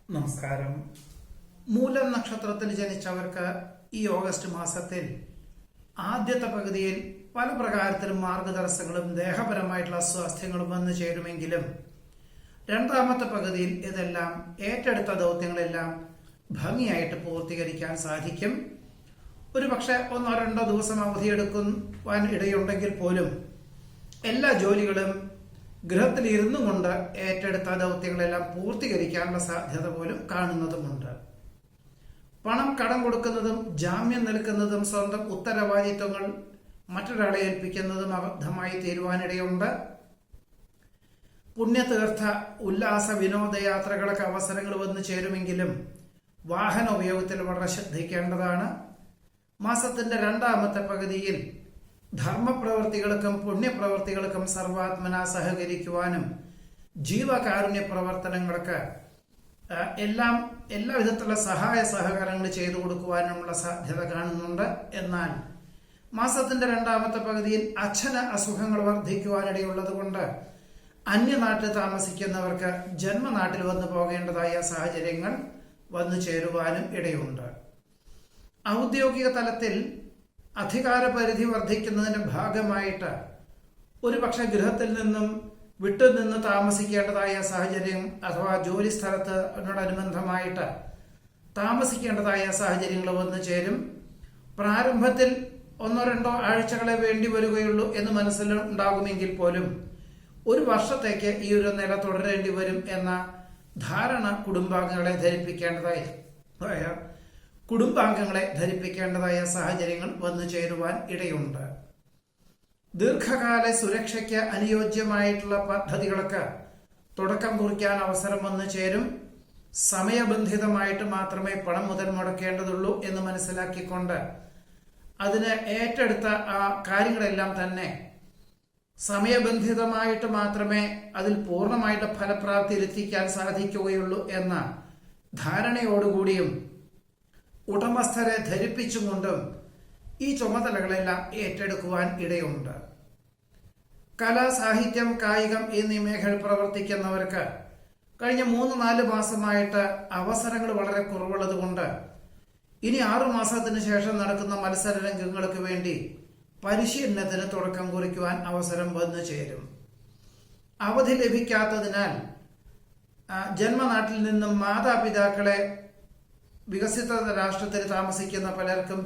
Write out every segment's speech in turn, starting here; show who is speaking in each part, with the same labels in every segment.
Speaker 1: നമസ്കാരം. മൂലം നക്ഷത്രത്തിൽ ജനിച്ചവർക്ക് ഈ ഓഗസ്റ്റ് മാസത്തിൽ ആദ്യത്തെ പകുതിയിൽ പല പ്രകാരത്തിലും മാർഗതടസ്സങ്ങളും ദേഹപരമായിട്ടുള്ള അസ്വാസ്ഥ്യങ്ങളും വന്നു ചേരുമെങ്കിലും രണ്ടാമത്തെ പകുതിയിൽ ഇതെല്ലാം ഏറ്റെടുത്ത ദൗത്യങ്ങളെല്ലാം ഭംഗിയായിട്ട് പൂർത്തീകരിക്കാൻ സാധിക്കും. ഒരു പക്ഷെ 1-2 ദിവസം അവധിയെടുക്കുവാൻ ഇടയുണ്ടെങ്കിൽ പോലും എല്ലാ ജോലികളും ഗൃഹത്തിൽ ഇരുന്നു കൊണ്ട് ഏറ്റെടുത്ത ദൗത്യങ്ങളെല്ലാം പൂർത്തീകരിക്കാനുള്ള സാധ്യത പോലും കാണുന്നതുമുണ്ട്. പണം കടം കൊടുക്കുന്നതും ജാമ്യം നിൽക്കുന്നതും സ്വന്തം ഉത്തരവാദിത്വങ്ങൾ മറ്റൊരാളെ ഏൽപ്പിക്കുന്നതും അബദ്ധമായി തീരുവാനിടയുണ്ട്. പുണ്യതീർത്ഥ ഉല്ലാസ വിനോദയാത്രകളൊക്കെ അവസരങ്ങൾ വന്നു ചേരുമെങ്കിലും വാഹന ഉപയോഗത്തിൽ വളരെ ശ്രദ്ധിക്കേണ്ടതാണ്. മാസത്തിന്റെ രണ്ടാമത്തെ പകുതിയിൽ ധർമ്മപ്രവർത്തികൾക്കും പുണ്യപ്രവർത്തികൾക്കും സർവാത്മന സഹകരിക്കുവാനും ജീവകാരുണ്യ പ്രവർത്തനങ്ങൾക്ക് എല്ലാ വിധത്തിലുള്ള സഹായ സഹകരണങ്ങൾ ചെയ്തു കൊടുക്കുവാനുമുള്ള സാധ്യത കാണുന്നുണ്ട്. എന്നാൽ മാസത്തിന്റെ രണ്ടാമത്തെ പകുതിയിൽ അച്ഛന് അസുഖങ്ങൾ വർദ്ധിക്കുവാനിടയുള്ളത് കൊണ്ട് അന്യനാട്ടിൽ താമസിക്കുന്നവർക്ക് ജന്മനാട്ടിൽ വന്നു പോകേണ്ടതായ സാഹചര്യങ്ങൾ വന്നു ചേരുവാനും ഇടയുണ്ട്. ഔദ്യോഗിക തലത്തിൽ അധികാരപരിധി വർദ്ധിക്കുന്നതിന്റെ ഭാഗമായിട്ട് ഒരുപക്ഷെ ഗൃഹത്തിൽ നിന്നും വിട്ടുനിന്ന് താമസിക്കേണ്ടതായ സാഹചര്യം അഥവാ ജോലി സ്ഥലത്തിനോടനുബന്ധമായിട്ട് താമസിക്കേണ്ടതായ സാഹചര്യങ്ങൾ വന്നു ചേരും. പ്രാരംഭത്തിൽ 1-2 ആഴ്ചകളെ വേണ്ടി വരികയുള്ളൂ എന്ന് മനസ്സിലുണ്ടാകുമെങ്കിൽ പോലും ഒരു വർഷത്തേക്ക് ഈ ഒരു നില തുടരേണ്ടി വരും എന്ന ധാരണ കുടുംബാംഗങ്ങളെ ധരിപ്പിക്കേണ്ടതായ സാഹചര്യങ്ങൾ വന്നു ചേരുവാൻ ഇടയുണ്ട്. ദീർഘകാല സുരക്ഷയ്ക്ക് അനുയോജ്യമായിട്ടുള്ള പദ്ധതികൾക്ക് തുടക്കം കുറിക്കാൻ അവസരം വന്നു ചേരും. സമയബന്ധിതമായിട്ട് മാത്രമേ പണം മുതൽ മുടക്കേണ്ടതുള്ളൂ എന്ന് മനസ്സിലാക്കിക്കൊണ്ട് അതിന് ഏറ്റെടുത്ത ആ കാര്യങ്ങളെല്ലാം തന്നെ സമയബന്ധിതമായിട്ട് മാത്രമേ അതിൽ പൂർണ്ണമായിട്ട് ഫലപ്രാപ്തിയിലെത്തിക്കാൻ സാധിക്കുകയുള്ളൂ എന്ന ധാരണയോടുകൂടിയും ഉടമസ്ഥരെ ധരിപ്പിച്ചുകൊണ്ടും ഈ ചുമതലകളെല്ലാം ഏറ്റെടുക്കുവാൻ ഇടയുണ്ട്. കല, സാഹിത്യം, കായികം എന്നീ മേഖലയിൽ പ്രവർത്തിക്കുന്നവർക്ക് കഴിഞ്ഞ 3-4 മാസമായിട്ട് അവസരങ്ങൾ വളരെ കുറവുള്ളത് കൊണ്ട് ഇനി 6 മാസത്തിന് ശേഷം നടക്കുന്ന മത്സര രംഗങ്ങൾക്ക് വേണ്ടി പരിശീലനത്തിന് തുടക്കം കുറിക്കുവാൻ അവസരം വന്നു ചേരും. അവധി ലഭിക്കാത്തതിനാൽ ജന്മനാട്ടിൽ നിന്നും മാതാപിതാക്കളെ വികസിത രാഷ്ട്രത്തിൽ താമസിക്കുന്ന പലർക്കും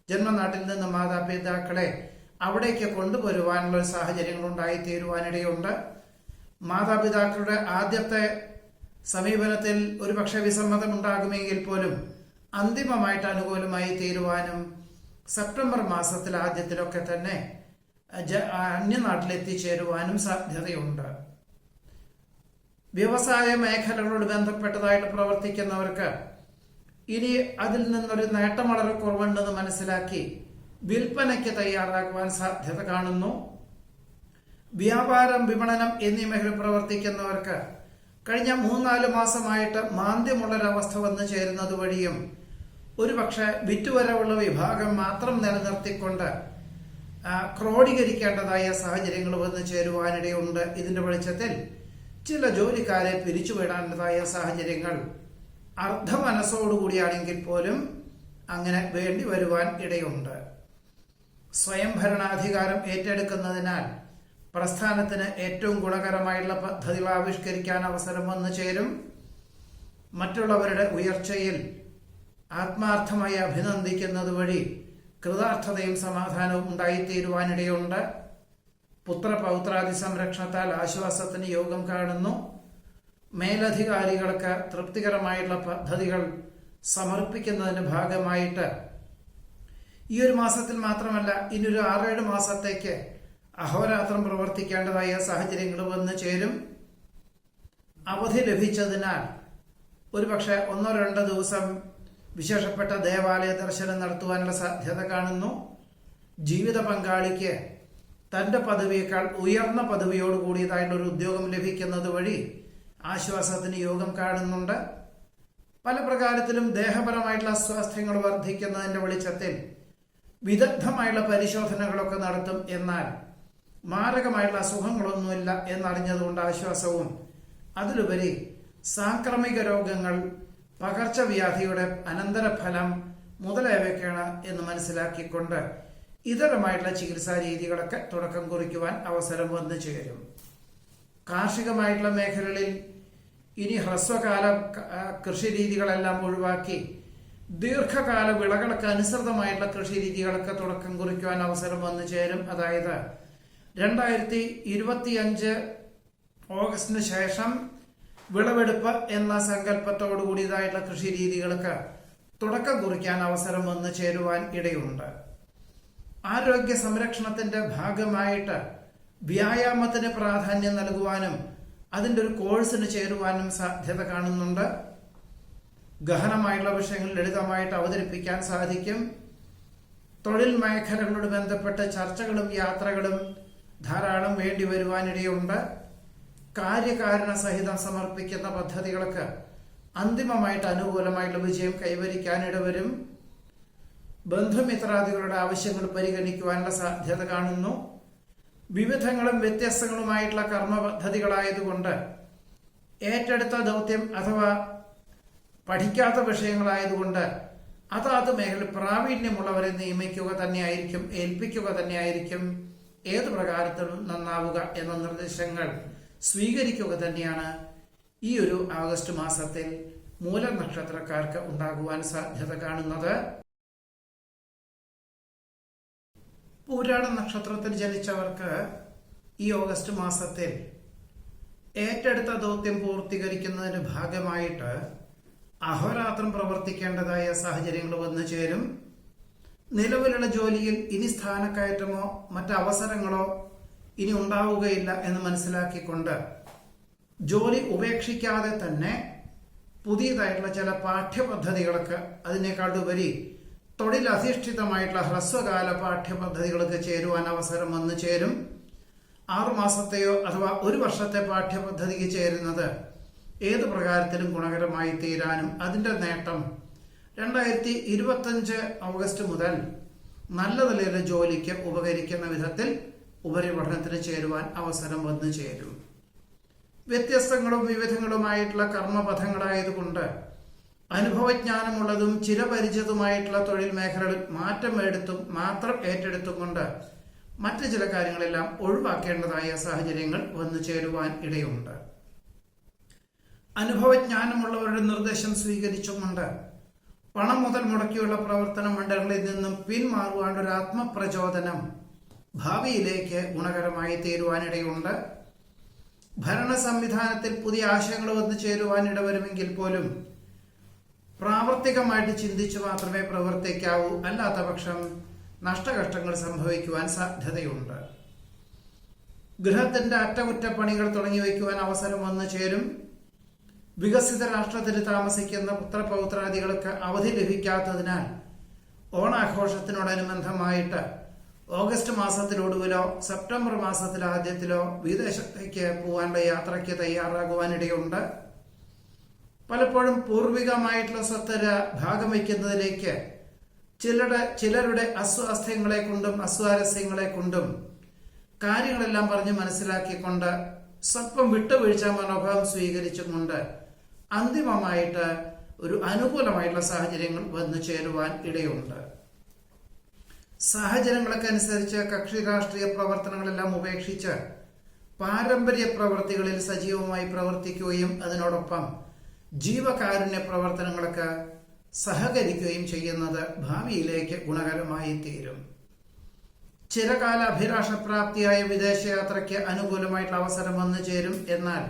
Speaker 1: ജന്മനാട്ടിൽ നിന്ന് മാതാപിതാക്കളെ അവിടേക്ക് കൊണ്ടുവരുവാനുള്ള സാഹചര്യങ്ങൾ ഉണ്ടായിത്തീരുവാനിടയുണ്ട്. മാതാപിതാക്കളുടെ ആദ്യത്തെ സമീപനത്തിൽ ഒരുപക്ഷെ വിസമ്മതം ഉണ്ടാകുമെങ്കിൽ പോലും അന്തിമമായിട്ട് അനുകൂലമായി തീരുവാനും സെപ്റ്റംബർ മാസത്തിൽ ആദ്യത്തിലൊക്കെ തന്നെ അന്യനാട്ടിലെത്തിച്ചേരുവാനും സാധ്യതയുണ്ട്. വ്യവസായ മേഖലകളോട് ബന്ധപ്പെട്ടതായിട്ട് പ്രവർത്തിക്കുന്നവർക്ക് ഇനി അതിൽ നിന്നൊരു നേട്ടം വളരെ കുറവുണ്ടെന്ന് മനസ്സിലാക്കി വിൽപ്പനയ്ക്ക് തയ്യാറാക്കുവാൻ സാധ്യത കാണുന്നു. വ്യാപാരം, വിപണനം എന്നീ മേഖല പ്രവർത്തിക്കുന്നവർക്ക് കഴിഞ്ഞ 3-4 മാസമായിട്ട് മാന്ദ്യമുള്ളൊരവസ്ഥ വന്നു ചേരുന്നത് വഴിയും ഒരുപക്ഷെ വിറ്റുവരവുള്ള വിഭാഗം മാത്രം നിലനിർത്തിക്കൊണ്ട് ക്രോഡീകരിക്കേണ്ടതായ സാഹചര്യങ്ങൾ വന്നു ചേരുവാനിടയുണ്ട്. ഇതിന്റെ വെളിച്ചത്തിൽ ചില ജോലിക്കാരെ പിരിച്ചുവിടാനുള്ളതായ സാഹചര്യങ്ങൾ അർദ്ധമനസ്സോടുകൂടിയാണെങ്കിൽ പോലും അങ്ങനെ വേണ്ടി വരുവാൻ ഇടയുണ്ട്. സ്വയംഭരണാധികാരം ഏറ്റെടുക്കുന്നതിനാൽ പ്രസ്ഥാനത്തിന് ഏറ്റവും ഗുണകരമായിട്ടുള്ള പദ്ധതികൾ ആവിഷ്കരിക്കാൻ അവസരം വന്നു ചേരും. മറ്റുള്ളവരുടെ ഉയർച്ചയിൽ ആത്മാർത്ഥമായി അഭിനന്ദിക്കുന്നത് വഴി കൃതാർത്ഥതയും സമാധാനവും ഉണ്ടായിത്തീരുവാനിടയുണ്ട്. പുത്രപൗത്രാദി സംരക്ഷണത്താൽ ആശ്വാസത്തിന് യോഗം കാണുന്നു. മേലധികാരികൾക്ക് തൃപ്തികരമായിട്ടുള്ള പദ്ധതികൾ സമർപ്പിക്കുന്നതിന്റെ ഭാഗമായിട്ട് ഈ ഒരു മാസത്തിൽ മാത്രമല്ല ഇനിയൊരു 6-7 മാസത്തേക്ക് അഹോരാത്രം പ്രവർത്തിക്കേണ്ടതായ സാഹചര്യങ്ങൾ വന്നു ചേരും. അവധി ലഭിച്ചതിനാൽ ഒരുപക്ഷെ 1-2 ദിവസം വിശേഷപ്പെട്ട ദേവാലയ ദർശനം നടത്തുവാനുള്ള സാധ്യത കാണുന്നു. ജീവിത പങ്കാളിക്ക് തന്റെ പദവിയേക്കാൾ ഉയർന്ന പദവിയോട് കൂടിയതായിട്ടുള്ള ഒരു ഉദ്യോഗം ലഭിക്കുന്നത് വഴി ആശ്വാസത്തിന് യോഗം കാണുന്നുണ്ട്. പല പ്രകാരത്തിലും ദേഹപരമായിട്ടുള്ള അസ്വാസ്ഥ്യങ്ങൾ വർദ്ധിക്കുന്നതിന്റെ വെളിച്ചത്തിൽ വിദഗ്ധമായുള്ള പരിശോധനകളൊക്കെ നടത്തും. എന്നാൽ മാരകമായിട്ടുള്ള അസുഖങ്ങളൊന്നുമില്ല എന്നറിഞ്ഞതുകൊണ്ട് ആശ്വാസവും അതിലുപരി സാംക്രമിക രോഗങ്ങൾ, പകർച്ചവ്യാധിയുടെ അനന്തരഫലം മുതലായവയൊക്കെയാണ് എന്ന് മനസ്സിലാക്കിക്കൊണ്ട് ഇതരമായിട്ടുള്ള ചികിത്സാ രീതികളൊക്കെ തുടക്കം കുറിക്കുവാൻ അവസരം വന്നു ചേരും. കാർഷികമായിട്ടുള്ള മേഖലകളിൽ ഇനി ഹ്രസ്വകാല കൃഷി രീതികളെല്ലാം ഒഴിവാക്കി ദീർഘകാല വിളകൾക്ക് അനുസൃതമായിട്ടുള്ള കൃഷി രീതികളൊക്കെ തുടക്കം കുറിക്കുവാൻ അവസരം വന്നു ചേരും. അതായത് 2025 ഓഗസ്റ്റിന് ശേഷം വിളവെടുപ്പ് എന്ന സങ്കല്പത്തോടു കൂടിയതായിട്ടുള്ള കൃഷി രീതികൾക്ക് തുടക്കം കുറിക്കാൻ അവസരം വന്നു ചേരുവാൻ ഇടയുണ്ട്. ആരോഗ്യ സംരക്ഷണത്തിന്റെ ഭാഗമായിട്ട് വ്യായാമത്തിന് പ്രാധാന്യം നൽകുവാനും അതിൻ്റെ ഒരു കോഴ്സിന് ചേരുവാനും സാധ്യത കാണുന്നുണ്ട്. ഗഹനമായിട്ടുള്ള വിഷയങ്ങൾ ലളിതമായിട്ട് അവതരിപ്പിക്കാൻ സാധിക്കും. തൊഴിൽ മേഖലകളോട് ബന്ധപ്പെട്ട ചർച്ചകളും യാത്രകളും ധാരാളം വേണ്ടി വരുവാനിടയുണ്ട്. കാര്യകാരണ സഹിതം സമർപ്പിക്കുന്ന പദ്ധതികൾക്ക് അന്തിമമായിട്ട് അനുകൂലമായിട്ടുള്ള വിജയം കൈവരിക്കാനിടവരും. ബന്ധുമിത്രാദികളുടെ ആവശ്യങ്ങൾ പരിഗണിക്കുവാനുള്ള സാധ്യത കാണുന്നു. വിവിധങ്ങളും വ്യത്യസ്തങ്ങളുമായിട്ടുള്ള കർമ്മ പദ്ധതികളായതുകൊണ്ട് ഏറ്റെടുത്ത ദൗത്യം അഥവാ പഠിക്കാത്ത വിഷയങ്ങളായതുകൊണ്ട് അതാത് മേഖല പ്രാവീണ്യമുള്ളവരെ നിയമിക്കുക തന്നെയായിരിക്കും, ഏൽപ്പിക്കുക തന്നെയായിരിക്കും, ഏത് പ്രകാരത്തിലും നന്നാവുക എന്ന നിർദ്ദേശങ്ങൾ സ്വീകരിക്കുക തന്നെയാണ് ഈ ഒരു ആഗസ്റ്റ് മാസത്തിൽ മൂലം നക്ഷത്രക്കാർക്ക് ഉണ്ടാകുവാൻ സാധ്യത കാണുന്നത്. പൂരാട നക്ഷത്രത്തിൽ ജനിച്ചവർക്ക് ഈ ഓഗസ്റ്റ് മാസത്തിൽ ഏറ്റെടുത്ത ദൗത്യം പൂർത്തീകരിക്കുന്നതിന് ഭാഗമായിട്ട് അഹോരാത്രം പ്രവർത്തിക്കേണ്ടതായ സാഹചര്യങ്ങൾ വന്നു ചേരും. നിലവിലുള്ള ജോലിയിൽ ഇനി സ്ഥാനക്കയറ്റമോ മറ്റ് അവസരങ്ങളോ ഇനി ഉണ്ടാവുകയില്ല എന്ന് മനസ്സിലാക്കിക്കൊണ്ട് ജോലി ഉപേക്ഷിക്കാതെ തന്നെ പുതിയതായിട്ടുള്ള ചില പാഠ്യപദ്ധതികൾക്ക്, അതിനേക്കാളുപരി തൊഴിലധിഷ്ഠിതമായിട്ടുള്ള ഹ്രസ്വകാല പാഠ്യപദ്ധതികൾക്ക് ചേരുവാൻ അവസരം വന്നു ചേരും. 6 മാസത്തെയോ അഥവാ 1 വർഷത്തെ പാഠ്യപദ്ധതിക്ക് ചേരുന്നത് ഏത് പ്രകാരത്തിലും ഗുണകരമായി തീരാനും അതിന്റെ നേട്ടം 2025 ഓഗസ്റ്റ് മുതൽ നല്ല നിലയിലെ ജോലിക്ക് ഉപകരിക്കുന്ന വിധത്തിൽ ഉപരിപഠനത്തിന് ചേരുവാൻ അവസരം വന്നു ചേരും. വ്യത്യസ്തങ്ങളും വിവിധങ്ങളുമായിട്ടുള്ള കർമ്മപഥങ്ങളായതുകൊണ്ട് അനുഭവജ്ഞാനമുള്ളതും ചിരപരിചിതമായിട്ടുള്ള തൊഴിൽ മേഖലകളിൽ മാറ്റം മാത്രം ഏറ്റെടുത്തും കൊണ്ട് മറ്റു ചില കാര്യങ്ങളെല്ലാം ഒഴിവാക്കേണ്ടതായ സാഹചര്യങ്ങൾ വന്നു ചേരുവാൻ ഇടയുണ്ട്. അനുഭവജ്ഞാനമുള്ളവരുടെ നിർദ്ദേശം സ്വീകരിച്ചുകൊണ്ട് പണം മുതൽ മുടക്കിയുള്ള പ്രവർത്തന മണ്ഡലങ്ങളിൽ നിന്നും പിന്മാറുവാനുള്ള ഒരു ആത്മപ്രചോദനം ഭാവിയിലേക്ക് ഗുണകരമായി തീരുവാനിടയുണ്ട്. ഭരണ സംവിധാനത്തിൽ പുതിയ ആശയങ്ങൾ വന്നു ചേരുവാനിടവരുമെങ്കിൽ പോലും പ്രാവർത്തികമായിട്ട് ചിന്തിച്ചു മാത്രമേ പ്രവർത്തിക്കാവൂ. അല്ലാത്ത പക്ഷം നഷ്ടകഷ്ടങ്ങൾ സംഭവിക്കുവാൻ സാധ്യതയുണ്ട്. ഗൃഹത്തിന്റെ അറ്റകുറ്റപ്പണികൾ തുടങ്ങി വയ്ക്കുവാൻ അവസരം വന്നു ചേരും. വികസിത രാഷ്ട്രത്തിൽ താമസിക്കുന്ന പുത്രപൗത്രാദികൾക്ക് അവധി ലഭിക്കാത്തതിനാൽ ഓണാഘോഷത്തിനോടനുബന്ധമായിട്ട് ഓഗസ്റ്റ് മാസത്തിലൊടുവിലോ സെപ്റ്റംബർ മാസത്തിലെ ആദ്യത്തിലോ വിദേശത്തേക്ക് പോകാനുള്ള യാത്രയ്ക്ക് തയ്യാറാകുവാനിടയുണ്ട്. പലപ്പോഴും പൂർവികമായിട്ടുള്ള സ്വത്ത് ഭാഗം വയ്ക്കുന്നതിലേക്ക് ചിലരുടെ അസ്വാസ്ഥ്യങ്ങളെ കൊണ്ടും അസ്വാരസ്യങ്ങളെ കൊണ്ടും കാര്യങ്ങളെല്ലാം പറഞ്ഞ് മനസ്സിലാക്കിക്കൊണ്ട് സ്വല്പം വിട്ടുവീഴ്ച മനോഭാവം സ്വീകരിച്ചുകൊണ്ട് അന്തിമമായിട്ട് ഒരു അനുകൂലമായിട്ടുള്ള സാഹചര്യങ്ങൾ വന്നു ചേരുവാൻ ഇടയുണ്ട്. സാഹചര്യങ്ങളൊക്കെ അനുസരിച്ച് കക്ഷി രാഷ്ട്രീയ പ്രവർത്തനങ്ങളെല്ലാം ഉപേക്ഷിച്ച് പാരമ്പര്യ പ്രവൃത്തികളിൽ സജീവമായി പ്രവർത്തിക്കുകയും അതിനോടൊപ്പം ജീവകാരുണ്യ പ്രവർത്തനങ്ങളൊക്കെ സഹകരിക്കുകയും ചെയ്യുന്നത് ഭാവിയിലേക്ക് ഗുണകരമായി തീരും. ചിരകാല അഭിലാഷപ്രാപ്തിയായ വിദേശയാത്രയ്ക്ക് അനുകൂലമായിട്ടുള്ള അവസരം വന്നു ചേരും. എന്നാൽ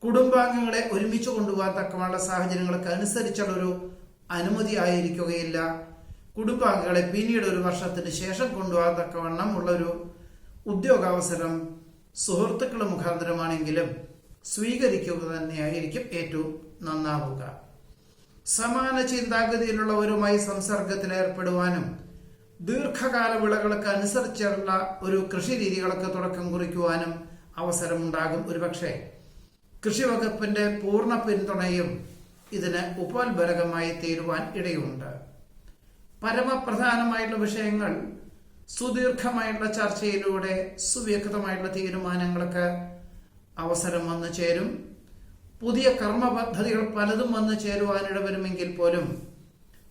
Speaker 1: കുടുംബാംഗങ്ങളെ ഒരുമിച്ച് കൊണ്ടുപോകാൻ തക്കമുള്ള സാഹചര്യങ്ങൾക്ക് അനുസരിച്ചുള്ളൊരു അനുമതി ആയിരിക്കുകയില്ല. കുടുംബാംഗങ്ങളെ പിന്നീട് 1 വർഷത്തിന് ശേഷം കൊണ്ടുപോകാൻ തക്കവണ്ണം ഉള്ളൊരു ഉദ്യോഗാവസരം സുഹൃത്തുക്കൾ മുഖാന്തരമാണെങ്കിലും സ്വീകരിക്കുക തന്നെയായിരിക്കും ഏറ്റവും നന്നാവുക. സമാന ചിന്താഗതിയിലുള്ളവരുമായി സംസർഗത്തിൽ ഏർപ്പെടുവാനും ദീർഘകാല വിളകൾക്ക് അനുസരിച്ചുള്ള ഒരു കൃഷി രീതികളൊക്കെ തുടക്കം കുറിക്കുവാനും അവസരമുണ്ടാകും. ഒരുപക്ഷെ കൃഷി വകുപ്പിന്റെ പൂർണ്ണ പിന്തുണയും ഇതിന് ഉപോത്ബലകമായി തീരുവാൻ ഇടയുണ്ട്. പരമപ്രധാനമായിട്ടുള്ള വിഷയങ്ങൾ സുദീർഘമായിട്ടുള്ള ചർച്ചയിലൂടെ സുവ്യക്തമായിട്ടുള്ള തീരുമാനങ്ങൾക്ക് അവസരം വന്നു ചേരും. പുതിയ കർമ്മ പദ്ധതികൾ പലതും വന്നു ചേരുവാനിട വരുമെങ്കിൽ പോലും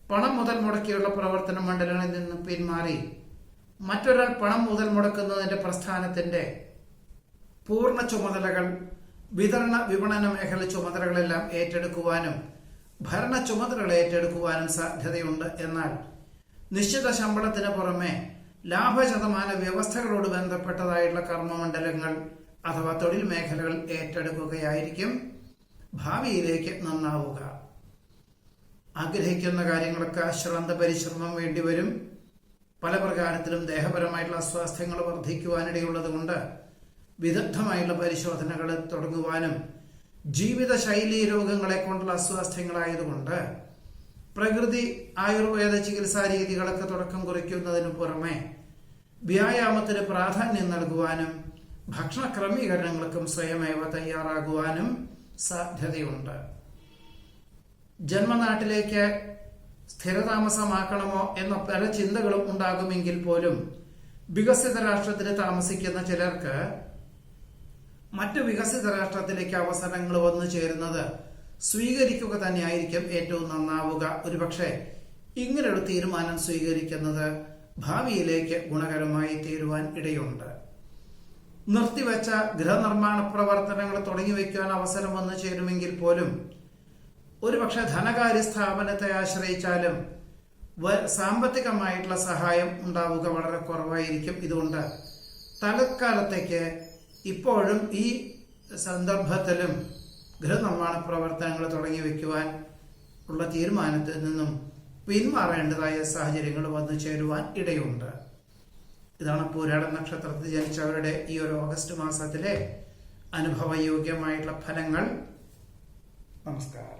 Speaker 1: പണം മുതൽ മുടക്കിയുള്ള പ്രവർത്തന മണ്ഡലങ്ങളിൽ നിന്ന് പിന്മാറി മറ്റൊരാൾ പണം മുതൽ മുടക്കുന്നതിന്റെ പ്രസ്ഥാനത്തിന്റെ പൂർണ്ണ ചുമതലകൾ, വിതരണ വിപണന മേഖല ചുമതലകളെല്ലാം ഏറ്റെടുക്കുവാനും ഭരണ ചുമതലകൾ ഏറ്റെടുക്കുവാനും സാധ്യതയുണ്ട്. എന്നാൽ നിശ്ചിത ശമ്പളത്തിന് പുറമെ ലാഭശതമാന വ്യവസ്ഥകളോട് ബന്ധപ്പെട്ടതായിട്ടുള്ള കർമ്മമണ്ഡലങ്ങൾ അഥവാ തൊഴിൽ മേഖലകൾ ഏറ്റെടുക്കുകയായിരിക്കും ഭാവിയിലേക്ക് നന്നാവുക. ആഗ്രഹിക്കുന്ന കാര്യങ്ങളൊക്കെ അശ്രാന്ത പരിശ്രമം വേണ്ടിവരും. പല പ്രകാരത്തിലും ദേഹപരമായിട്ടുള്ള അസ്വാസ്ഥ്യങ്ങൾ വർദ്ധിക്കുവാനിടയുള്ളത് കൊണ്ട് വിദഗ്ധമായുള്ള പരിശോധനകൾ തുടങ്ങുവാനും ജീവിതശൈലീ രോഗങ്ങളെ കൊണ്ടുള്ള അസ്വാസ്ഥ്യങ്ങളായതുകൊണ്ട് പ്രകൃതി ആയുർവേദ ചികിത്സാ രീതികളൊക്കെ തുടക്കം കുറിക്കുന്നതിനു പുറമെ വ്യായാമത്തിന് പ്രാധാന്യം നൽകുവാനും ഭക്ഷണ ക്രമീകരണങ്ങൾക്കും സ്വയമേവ തയ്യാറാകുവാനും സാധ്യതയുണ്ട്. ജന്മനാട്ടിലേക്ക് സ്ഥിരതാമസമാക്കണമോ എന്ന പല ചിന്തകളും ഉണ്ടാകുമെങ്കിൽ പോലും വികസിത രാഷ്ട്രത്തിൽ താമസിക്കുന്ന ചിലർക്ക് മറ്റു വികസിത രാഷ്ട്രത്തിലേക്ക് അവസരങ്ങൾ വന്നു ചേരുന്നത് സ്വീകരിക്കുക തന്നെയായിരിക്കും ഏറ്റവും നന്നാവുക. ഒരുപക്ഷെ ഇങ്ങനൊരു തീരുമാനം സ്വീകരിക്കുന്നത് ഭാവിയിലേക്ക് ഗുണകരമായി തീരുവാൻ ഇടയുണ്ട്. നിർത്തിവെച്ച ഗൃഹനിർമ്മാണ പ്രവർത്തനങ്ങൾ തുടങ്ങി വയ്ക്കുവാൻ അവസരം വന്നു ചേരുമെങ്കിൽ പോലും ഒരുപക്ഷെ ധനകാര്യ സ്ഥാപനത്തെ ആശ്രയിച്ചാലും സാമ്പത്തികമായിട്ടുള്ള സഹായം ഉണ്ടാവുക വളരെ കുറവായിരിക്കും. ഇതുകൊണ്ട് തൽക്കാലത്തേക്ക് ഇപ്പോഴും ഈ സന്ദർഭത്തിലും ഗൃഹനിർമ്മാണ പ്രവർത്തനങ്ങൾ തുടങ്ങി വയ്ക്കുവാൻ ഉള്ള തീരുമാനത്തിൽ നിന്നും പിന്മാറേണ്ടതായ സാഹചര്യങ്ങൾ വന്നു ചേരുവാൻ ഇടയുണ്ട്. ഇതാണ് പൂരാട നക്ഷത്രത്തിൽ ജനിച്ചവരുടെ ഈ ഒരു ഓഗസ്റ്റ് മാസത്തിലെ അനുഭവയോഗ്യമായിട്ടുള്ള ഫലങ്ങൾ. നമസ്കാരം.